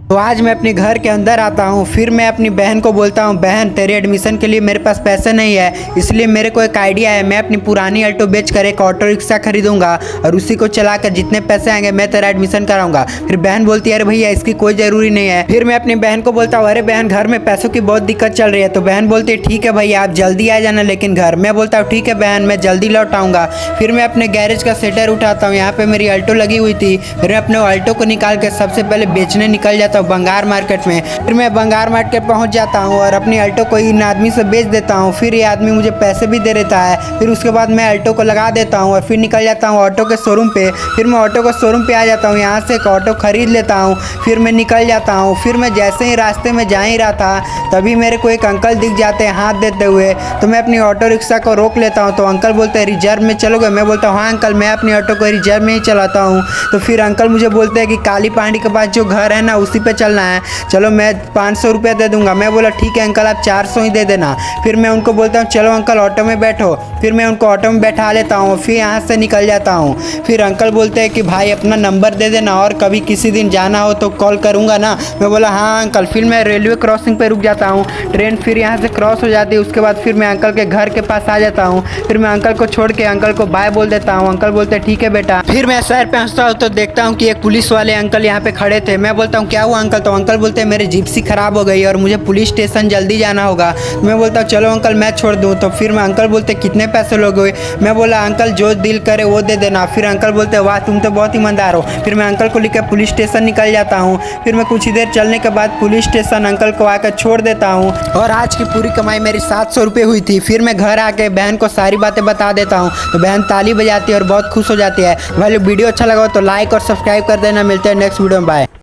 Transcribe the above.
तो आज मैं अपने घर के अंदर आता हूँ। फिर मैं अपनी बहन को बोलता हूँ, बहन तेरे एडमिशन के लिए मेरे पास पैसे नहीं है, इसलिए मेरे को एक आइडिया है। मैं अपनी पुरानी अल्टो बेच कर एक ऑटो रिक्शा खरीदूंगा और उसी को चलाकर जितने पैसे आएंगे मैं तेरा एडमिशन कराऊंगा। फिर बहन बोलती है, अरे भैया इसकी कोई ज़रूरी नहीं है। फिर मैं अपनी बहन को बोलता हूँ, अरे बहन घर में पैसों की बहुत दिक्कत चल रही है। तो बहन बोलती है, ठीक है भैया आप जल्दी आ जाना लेकिन घर। मैं बोलता हूँ, ठीक है बहन मैं जल्दी लौट आऊँगा। फिर मैं अपने गैरेज का शटर उठाता हूँ, यहाँ पे मेरी अल्टो लगी हुई थी। फिर मैं अपने अल्टो को निकाल के सबसे पहले बेचने निकल जाता हूँ बंगार मार्केट में। फिर मैं बंगार मार्केट पहुंच जाता हूं और अपनी अल्टो को इन आदमी से बेच देता हूं। फिर ये आदमी मुझे पैसे भी दे देता है। फिर उसके बाद मैं अल्टो को लगा देता हूं और फिर निकल जाता हूं ऑटो के शोरूम पे। फिर मैं ऑटो के शोरूम पे आ जाता हूं, यहाँ से एक ऑटो खरीद लेता हूं। फिर मैं निकल जाता हूं। फिर मैं जैसे ही रास्ते में जा ही रहा था तभी मेरे को एक अंकल दिख जाते हैं हाथ देते हुए। तो मैं अपनी ऑटो रिक्शा को रोक लेता हूँ। तो अंकल बोलते हैं, रिजर्व में चलोगे? मैं बोलता हूँ, हाँ अंकल मैं अपनी ऑटो को रिजर्व में ही चलाता हूँ। तो फिर अंकल मुझे बोलते हैं कि काली पहाड़ी के पास जो घर है ना उसी पे चलना है, चलो मैं 500 रुपये दे दूंगा। मैं बोला ठीक है अंकल आप 400 ही दे देना। फिर मैं उनको बोलता हूँ, चलो अंकल ऑटो में बैठो। फिर मैं उनको ऑटो में बैठा लेता हूँ, फिर यहाँ से निकल जाता हूँ। फिर अंकल बोलते हैं कि भाई अपना नंबर दे देना और कभी किसी दिन जाना हो तो कॉल करूँगा ना। मैं बोला हाँ अंकल। फिर मैं रेलवे क्रॉसिंग पे रुक जाता हूँ, ट्रेन फिर यहाँ से क्रॉस हो जाती है। उसके बाद फिर मैं अंकल के घर के पास आ जाता हूँ। फिर मैं अंकल को छोड़ के अंकल को बाय बोल देता हूँ। अंकल बोलते हैं ठीक है बेटा। फिर मैं शहर पहुँचता हूँ तो देखता हूँ कि एक पुलिस वाले अंकल यहाँ पे खड़े थे। मैं बोलता हूँ क्या हुआ अंकल? तो अंकल बोलते हैं मेरे जिप्सी खराब हो गई और मुझे पुलिस स्टेशन जल्दी जाना होगा। मैं बोलता हूँ चलो अंकल मैं छोड़ दूँ। तो फिर मैं अंकल बोलते कितने पैसे लोगे? मैं बोला अंकल जो दिल करे वो दे देना। फिर अंकल बोलते वाह तुम तो बहुत ईमानदार हो। फिर मैं अंकल को लेकर पुलिस स्टेशन निकल जाता हूँ। फिर मैं कुछ ही देर चलने के बाद पुलिस स्टेशन अंकल को आकर छोड़ देता हूँ और आज की पूरी कमाई मेरी 700 रुपये हुई थी। फिर मैं घर आके बहन को सारी बातें बता देता हूँ तो बहन ताली बजाती है और बहुत खुश हो जाती है। भाई वीडियो अच्छा लगा हो तो लाइक और सब्सक्राइब कर देना। मिलते हैं नेक्स्ट वीडियो में, बाय।